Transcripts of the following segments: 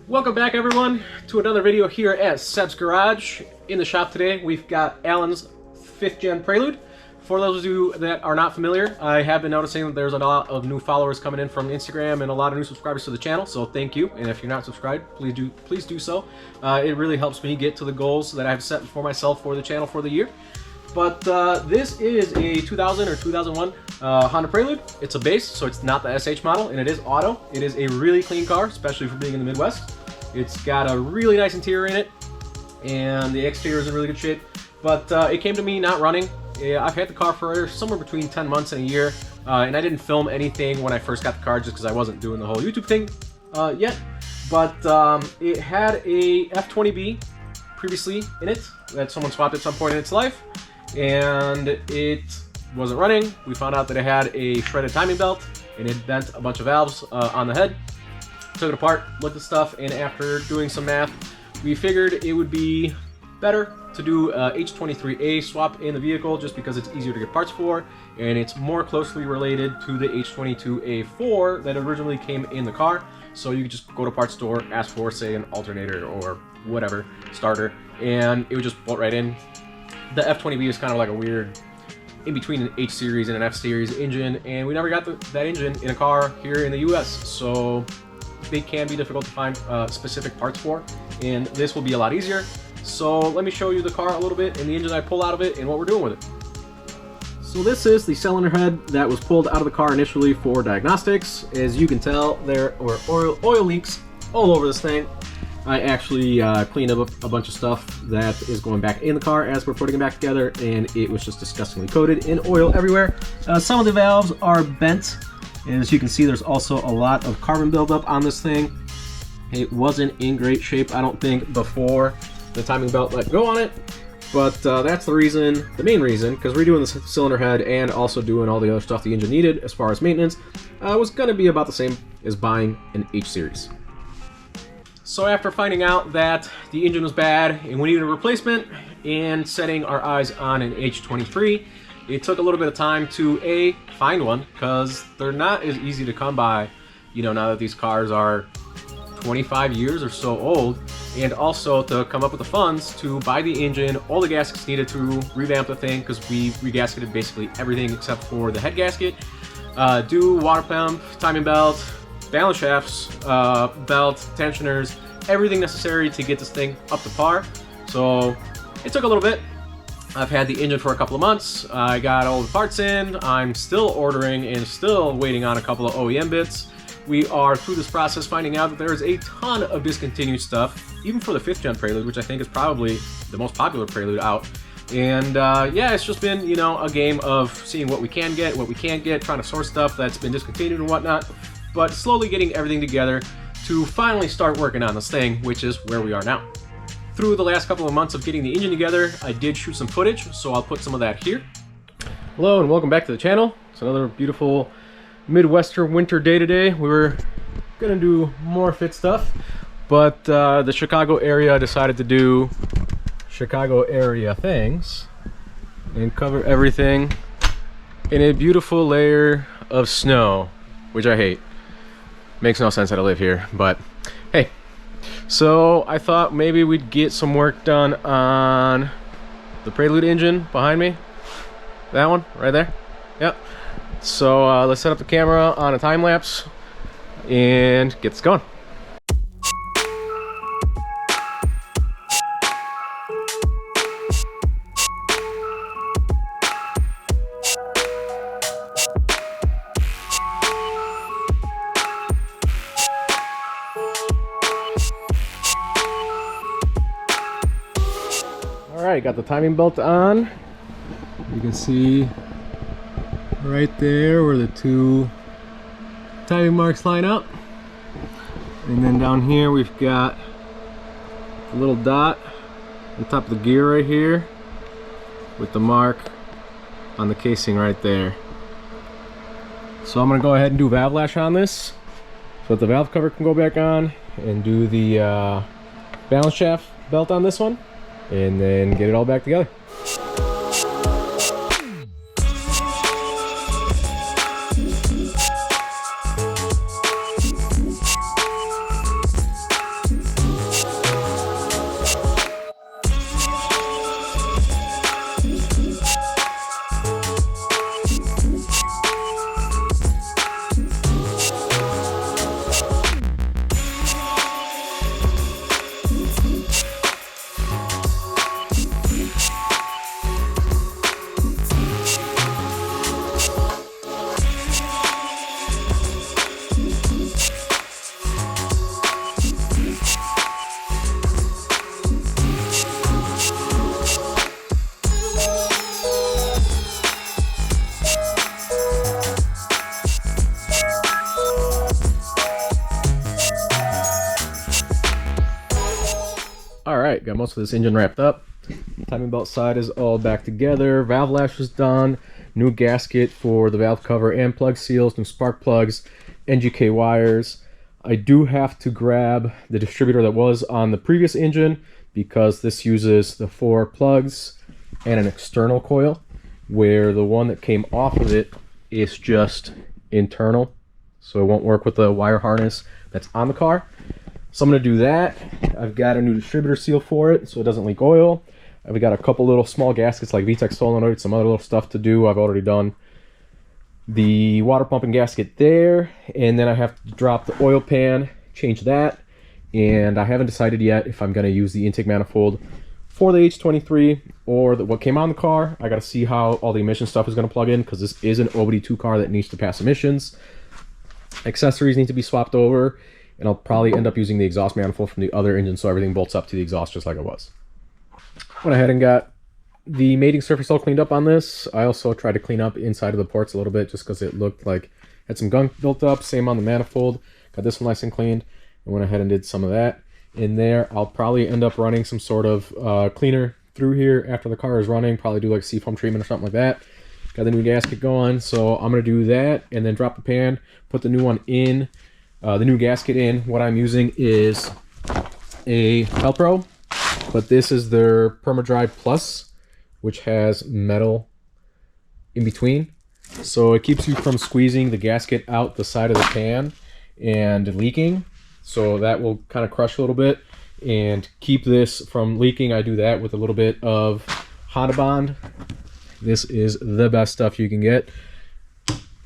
Welcome back, everyone, to another video here at Seb's Garage. In the shop today, we've got Alan's 5th Gen Prelude. For those of you that are not familiar, I have been noticing that there's a lot of new followers coming in from Instagram and a lot of new subscribers to the channel, so thank you. And if you're not subscribed, please do so. It really helps me get to the goals that I've set for myself for the channel for the year. But this is a 2000 or 2001 Honda Prelude. It's a base, so it's not the SH model, and it is auto. It is a really clean car, especially for being in the Midwest. It's got a really nice interior in it, and the exterior is in really good shape. But it came to me not running. I've had the car for somewhere between 10 months and a year, and I didn't film anything when I first got the car just because I wasn't doing the whole YouTube thing yet. But it had a F20B previously in it that someone swapped at some point in its life, and it wasn't running. We found out that it had a shredded timing belt, and it bent a bunch of valves on the head. Took it apart, looked at stuff, and after doing some math, we figured it would be better to do a H23A swap in the vehicle just because it's easier to get parts for, and it's more closely related to the H22A4 that originally came in the car. So you could just go to parts store, ask for, say, an alternator or whatever, starter, and it would just bolt right in. The F20B is kind of like a weird in between an H series and an F series engine, and we never got that engine in a car here in the US, so they can be difficult to find specific parts for, and this will be a lot easier. So let me show you the car a little bit and the engine I pulled out of it and what we're doing with it. So this is the cylinder head that was pulled out of the car initially for diagnostics. As you can tell, there were oil leaks all over this thing. I actually cleaned up a bunch of stuff that is going back in the car as we're putting it back together, and it was just disgustingly coated in oil everywhere. Some of the valves are bent, and as you can see, there's also a lot of carbon buildup on this thing. It wasn't in great shape, I don't think, before the timing belt let go on it, but that's the main reason, because redoing the cylinder head and also doing all the other stuff the engine needed as far as maintenance was going to be about the same as buying an H series. So after finding out that the engine was bad and we needed a replacement and setting our eyes on an H23, it took a little bit of time to find one, because they're not as easy to come by, you know, now that these cars are 25 years or so old, and also to come up with the funds to buy the engine, all the gaskets needed to revamp the thing, because we regasketed basically everything except for the head gasket, do water pump, timing belt, balance shafts, belt, tensioners, everything necessary to get this thing up to par. So it took a little bit. I've had the engine for a couple of months. I got all the parts in. I'm still ordering and still waiting on a couple of OEM bits. We are through this process finding out that there is a ton of discontinued stuff, even for the 5th Gen Prelude, which I think is probably the most popular Prelude out. And yeah, it's just been, you know, a game of seeing what we can get, what we can't get, trying to source stuff that's been discontinued and whatnot, but slowly getting everything together to finally start working on this thing, which is where we are now. Through the last couple of months of getting the engine together, I did shoot some footage, so I'll put some of that here. Hello and welcome back to the channel. It's another beautiful Midwestern winter day today. We were gonna do more fit stuff, but the Chicago area decided to do Chicago area things and cover everything in a beautiful layer of snow, which I hate. Makes no sense that I live here, but hey. So I thought maybe we'd get some work done on the Prelude engine behind me. That one right there. Yep. So let's set up the camera on a time lapse and get this going. Alright, got the timing belt on. You can see right there where the two timing marks line up, and then down here we've got a little dot on top of the gear right here with the mark on the casing right there. So I'm gonna go ahead and do valve lash on this so that the valve cover can go back on, and do the balance shaft belt on this one, and then get it all back together. Alright, got most of this engine wrapped up. Timing belt side is all back together. Valve lash is done. New gasket for the valve cover and plug seals. New spark plugs. NGK wires. I do have to grab the distributor that was on the previous engine because this uses the 4 plugs and an external coil, where the one that came off of it is just internal, so it won't work with the wire harness that's on the car. So I'm going to do that. I've got a new distributor seal for it so it doesn't leak oil. I've got a couple little small gaskets like VTEC solenoid, some other little stuff to do. I've already done the water pump and gasket there, and then I have to drop the oil pan, change that, and I haven't decided yet if I'm going to use the intake manifold for the H23 or what came on the car. I got to see how all the emission stuff is going to plug in, because this is an OBD2 car that needs to pass emissions. Accessories need to be swapped over, and I'll probably end up using the exhaust manifold from the other engine so everything bolts up to the exhaust just like it was. Went ahead and got the mating surface all cleaned up on this. I also tried to clean up inside of the ports a little bit just because it looked like it had some gunk built up. Same on the manifold. Got this one nice and cleaned and went ahead and did some of that in there. I'll probably end up running some sort of cleaner through here after the car is running. Probably do like seafoam treatment or something like that. Got the new gasket going, so I'm going to do that and then drop the pan, put the new one in, the new gasket in. What I'm using is a Velcro, but this is their Permadry Plus, which has metal in between, so it keeps you from squeezing the gasket out the side of the pan and leaking. So that will kind of crush a little bit and keep this from leaking. I do that with a little bit of Honda Bond. This is the best stuff you can get.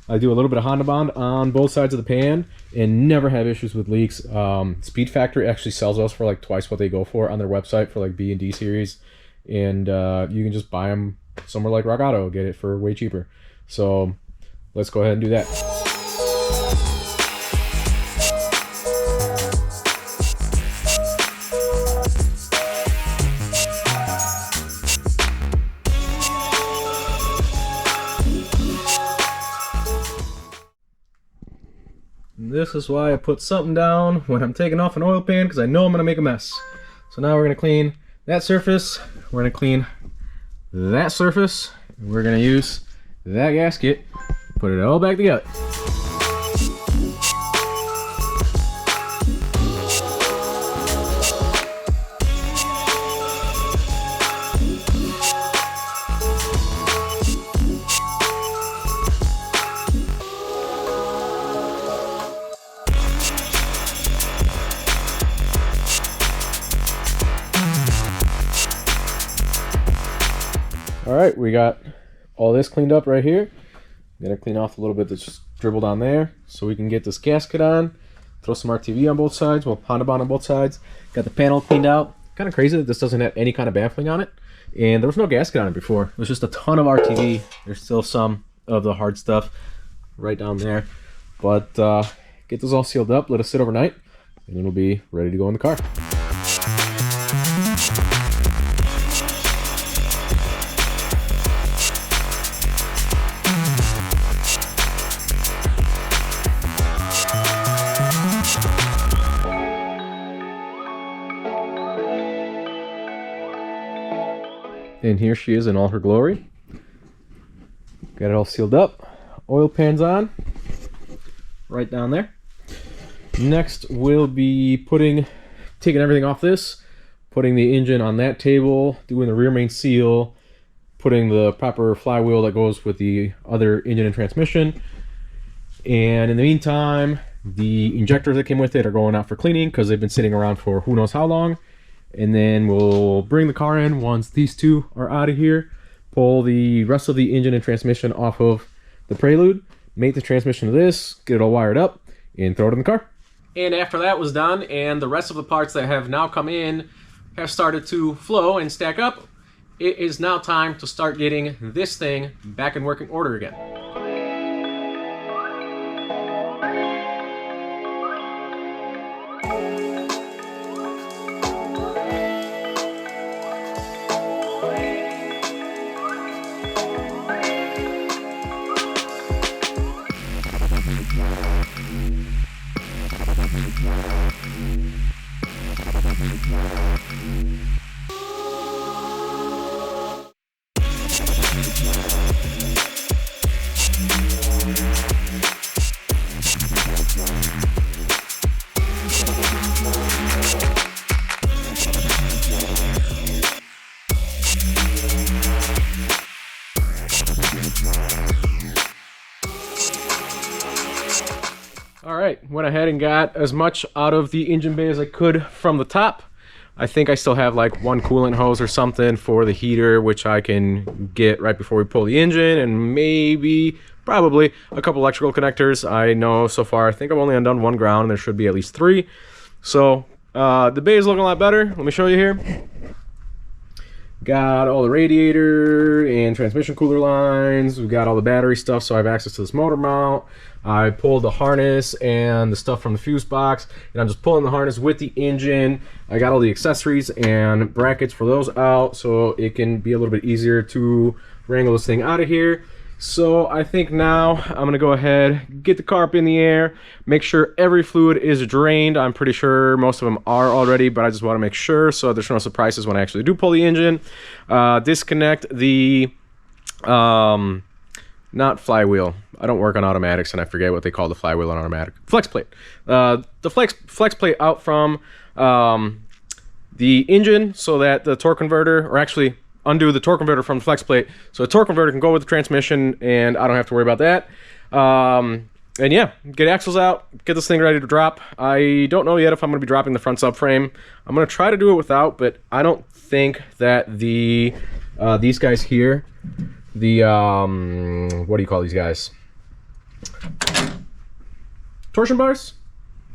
I do a little bit of Honda Bond on both sides of the pan and never have issues with leaks. Speed Factory actually sells those for like twice what they go for on their website for like B and D series, and you can just buy them somewhere like Rock Auto, get it for way cheaper. So let's go ahead and do that. This is why I put something down when I'm taking off an oil pan, because I know I'm going to make a mess. So now we're going to clean that surface, we're going to clean that surface, and we're going to use that gasket, put it all back together. Alright, we got all this cleaned up right here. I'm going to clean off a little bit that's just dribbled on there so we can get this gasket on. Throw some RTV on both sides, well, Honda Bond on both sides. Got the panel cleaned out. Kind of crazy that this doesn't have any kind of baffling on it. And there was no gasket on it before. It was just a ton of RTV. There's still some of the hard stuff right down there. But get this all sealed up, let it sit overnight, and it'll be ready to go in the car. And here she is in all her glory. Got it all sealed up. Oil pan's on. Right down there. Next we'll be taking everything off this, putting the engine on that table, doing the rear main seal, putting the proper flywheel that goes with the other engine and transmission. And in the meantime, the injectors that came with it are going out for cleaning because they've been sitting around for who knows how long. And then we'll bring the car in once these two are out of here, pull the rest of the engine and transmission off of the Prelude, make the transmission to this, get it all wired up, and throw it in the car. And after that was done, and the rest of the parts that have now come in have started to flow and stack up, it is now time to start getting this thing back in working order again. right, went ahead and got as much out of the engine bay as I could from the top. I think I still have like one coolant hose or something for the heater, which I can get right before we pull the engine, and maybe, probably, a couple electrical connectors. I know so far, I think I've only undone one ground, and there should be at least 3. So, the bay is looking a lot better. Let me show you here. Got all the radiator and transmission cooler lines. We've got all the battery stuff, so I have access to this motor mount. I pulled the harness and the stuff from the fuse box, and I'm just pulling the harness with the engine. I got all the accessories and brackets for those out, so it can be a little bit easier to wrangle this thing out of here. So I think now I'm gonna go ahead, get the car up in the air, make sure every fluid is drained. I'm pretty sure most of them are already, but I just wanna make sure so there's no surprises when I actually do pull the engine. Disconnect the, not flywheel. I don't work on automatics and I forget what they call the flywheel on automatic. Flex plate. The flex plate out from the engine so that the torque converter, or actually undo the torque converter from the flex plate so the torque converter can go with the transmission and I don't have to worry about that. And yeah, get axles out, get this thing ready to drop. I don't know yet if I'm going to be dropping the front subframe. I'm going to try to do it without, but I don't think that the these guys here, the what do you call these guys? Torsion bars?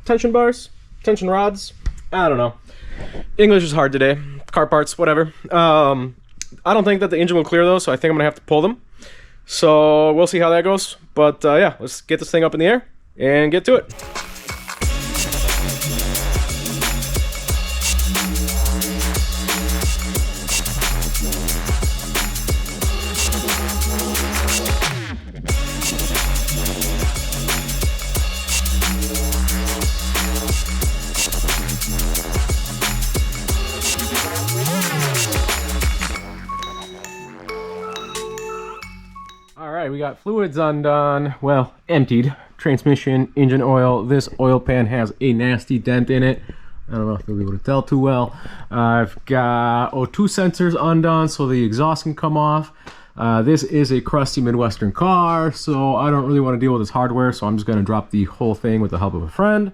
Tension bars? Tension rods? I don't know. English is hard today. Car parts, whatever. I don't think that the engine will clear those, so I think I'm gonna have to pull them. So we'll see how that goes. But yeah, let's get this thing up in the air and get to it. Alright, we got fluids undone, well, emptied. Transmission, engine oil. This oil pan has a nasty dent in it. I don't know if you'll be able to tell too well. I've got O2 sensors undone so the exhaust can come off. This is a crusty Midwestern car, so I don't really want to deal with this hardware, so I'm just going to drop the whole thing with the help of a friend.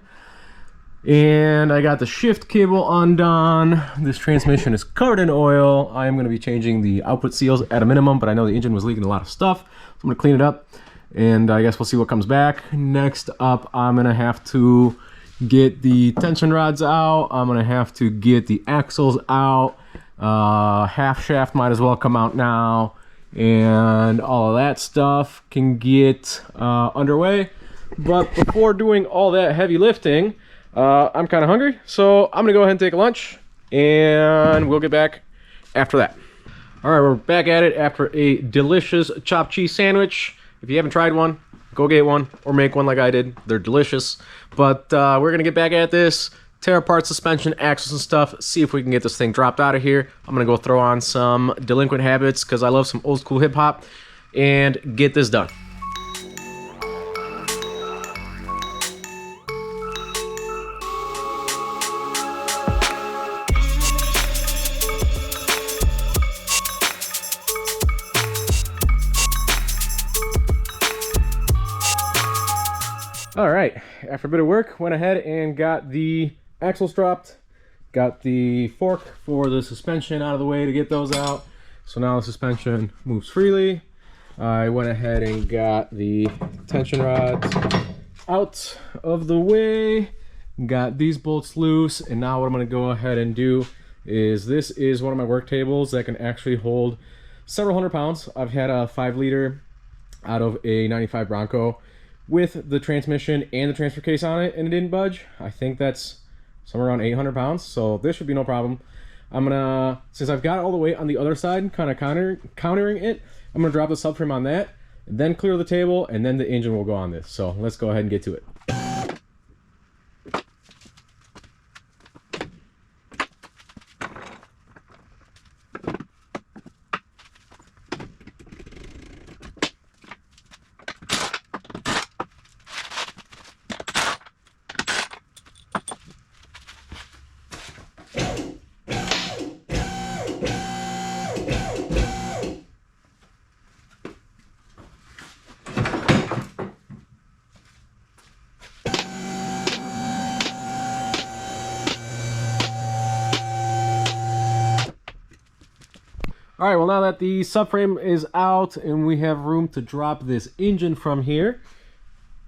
And I got the shift cable undone. This transmission is covered in oil. I am going to be changing the output seals at a minimum, but I know the engine was leaking a lot of stuff, so I'm going to clean it up, and I guess we'll see what comes back. Next up, I'm going to have to get the tension rods out. I'm going to have to get the axles out. Half shaft might as well come out now, and all of that stuff can get underway. But before doing all that heavy lifting, I'm kind of hungry, so I'm gonna go ahead and take a lunch, and we'll get back after that. All right, we're back at it after a delicious chopped cheese sandwich. If you haven't tried one, go get one or make one like I did. They're delicious. But we're gonna get back at this, tear apart suspension, axles and stuff, see if we can get this thing dropped out of here. I'm gonna go throw on some Delinquent Habits because I love some old school hip hop, and get this done. All right, after a bit of work, went ahead and got the axles dropped, got the fork for the suspension out of the way to get those out. So now the suspension moves freely. I went ahead and got the tension rods out of the way, got these bolts loose, and now what I'm gonna go ahead and do is, this is one of my work tables that can actually hold several hundred pounds. I've had a 5-liter out of a 95 Bronco with the transmission and the transfer case on it, and it didn't budge. I think that's somewhere around 800 pounds, so this should be no problem. I'm gonna, since I've got all the weight on the other side, kind of countering it, I'm gonna drop the subframe on that, then clear the table, and then the engine will go on this. So let's go ahead and get to it. All right, well, now that the subframe is out and we have room to drop this engine from here,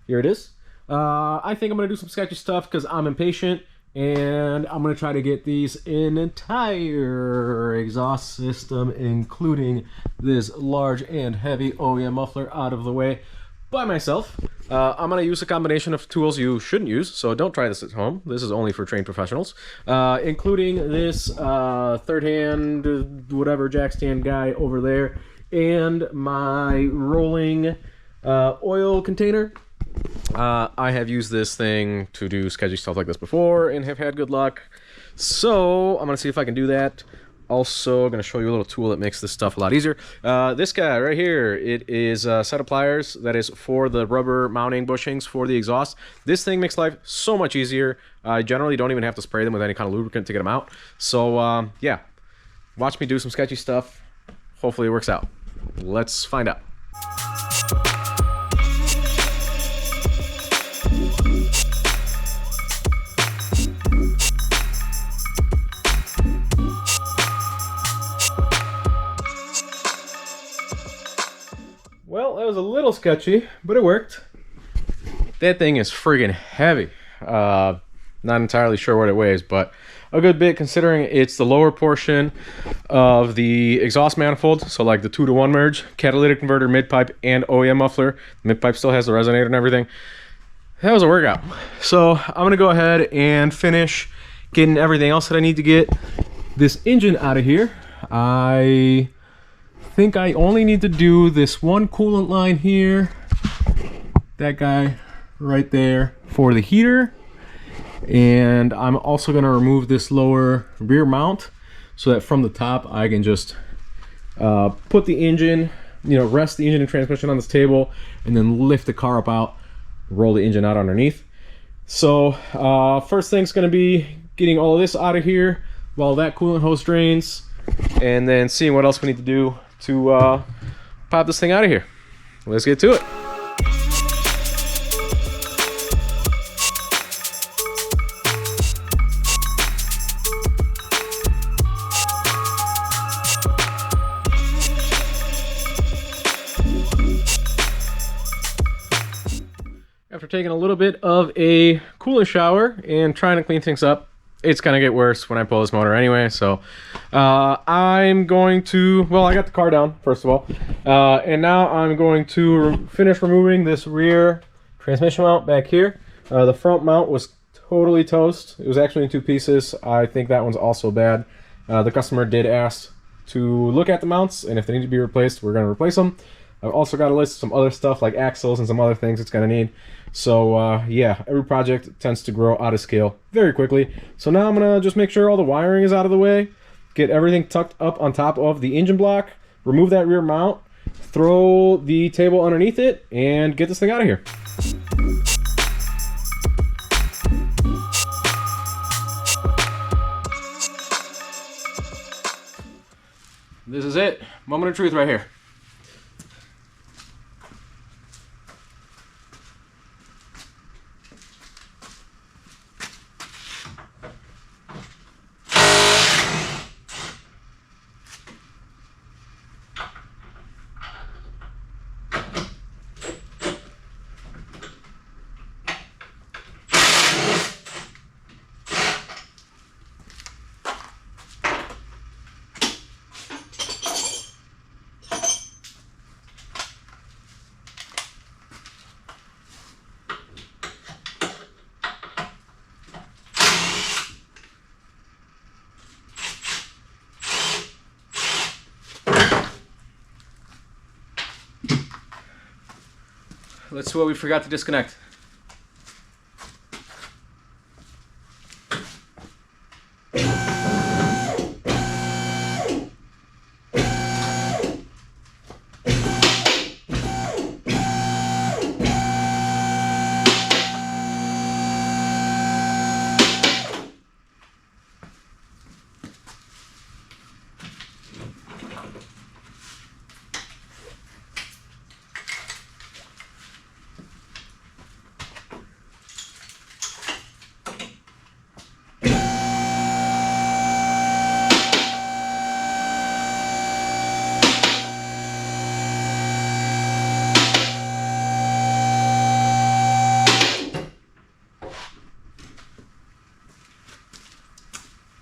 here it is. I think I'm going to do some sketchy stuff because I'm impatient, and I'm going to try to get these entire exhaust system, including this large and heavy OEM muffler, out of the way by myself. I'm going to use a combination of tools you shouldn't use, so don't try this at home. This is only for trained professionals, including this third-hand, whatever, jack stand guy over there, and my rolling oil container. I have used this thing to do sketchy stuff like this before and have had good luck, so I'm going to see if I can do that. Also, going to show you a little tool that makes this stuff a lot easier. This guy right here, it is a set of pliers that is for the rubber mounting bushings for the exhaust. This thing makes life so much easier. I generally don't even have to spray them with any kind of lubricant to get them out. So, yeah, watch me do some sketchy stuff. Hopefully it works out. Let's find out. Well, that was a little sketchy, but it worked. That thing is friggin' heavy. Not entirely sure what it weighs, but a good bit considering it's the lower portion of the exhaust manifold. So like the 2-to-1 merge, catalytic converter, mid-pipe, and OEM muffler. The mid-pipe still has the resonator and everything. That was a workout. So I'm gonna go ahead and finish getting everything else that I need to get this engine out of here. I think I only need to do this one coolant line here, that guy right there for the heater, and I'm also going to remove this lower rear mount so that from the top I can just put the engine, rest the engine and transmission on this table, and then lift the car up out, roll the engine out underneath. So first thing's going to be getting all of this out of here while that coolant hose drains, and then seeing what else we need to do to pop this thing out of here. Let's get to it. After taking a little bit of a coolant shower and trying to clean things up, it's gonna get worse when I pull this motor anyway. So I'm going to, well, I got the car down first of all, and now I'm going to finish removing this rear transmission mount back here. The front mount was totally toast. It was actually in 2 pieces. I think that one's also bad. The customer did ask to look at the mounts, and if they need to be replaced, we're going to replace them. I've also got a list of some other stuff like axles and some other things it's going to need. So yeah, every project tends to grow out of scale very quickly. So now I'm going to just make sure all the wiring is out of the way, get everything tucked up on top of the engine block, remove that rear mount, throw the table underneath it, and get this thing out of here. This is it. Moment of truth right here. Let's see what we forgot to disconnect.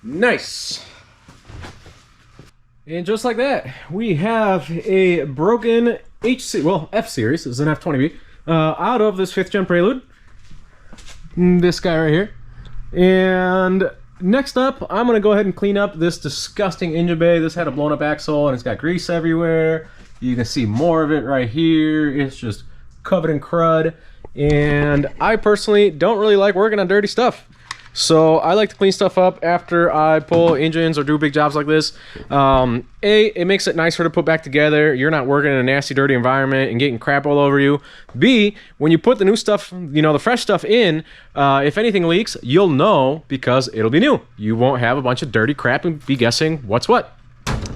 Nice. And just like that, we have a broken F series, it's an F20B, out of this 5th Gen Prelude. This guy right here. And next up, I'm going to go ahead and clean up this disgusting engine bay. This had a blown up axle and it's got grease everywhere. You can see more of it right here. It's just covered in crud. And I personally don't really like working on dirty stuff. So I like to clean stuff up after I pull engines or do big jobs like this. It makes it nicer to put back together. You're not working in a nasty, dirty environment and getting crap all over you. B, when you put the new stuff, you know, the fresh stuff in, if anything leaks, you'll know because it'll be new. You won't have a bunch of dirty crap and be guessing what's what.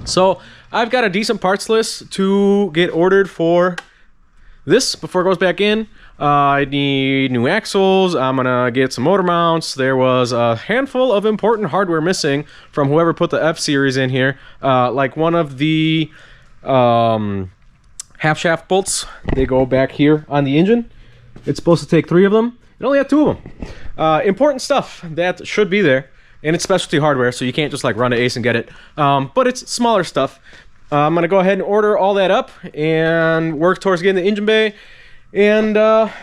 So I've got a decent parts list to get ordered for this before it goes back in. I need new axles. I'm gonna get some motor mounts. There was a handful of important hardware missing from whoever put the F series in here, like one of the half shaft bolts. They go back here on the engine. It's supposed to take 3 of them. It only had 2 of them. Important stuff that should be there, and it's specialty hardware, so you can't just like run to Ace and get it. But it's smaller stuff. I'm gonna go ahead and order all that up and work towards getting the engine bay. And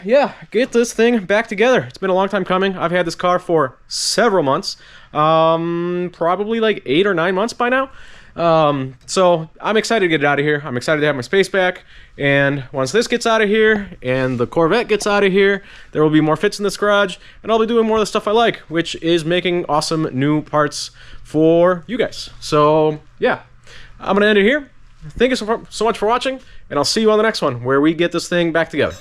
yeah, get this thing back together. It's been a long time coming. I've had this car for several months, probably like 8 or 9 months by now. So I'm excited to get it out of here. I'm excited to have my space back. And once this gets out of here and the Corvette gets out of here, there will be more fits in this garage, and I'll be doing more of the stuff I like, which is making awesome new parts for you guys. So yeah, I'm gonna end it here. Thank you so much for watching, and I'll see you on the next one where we get this thing back together.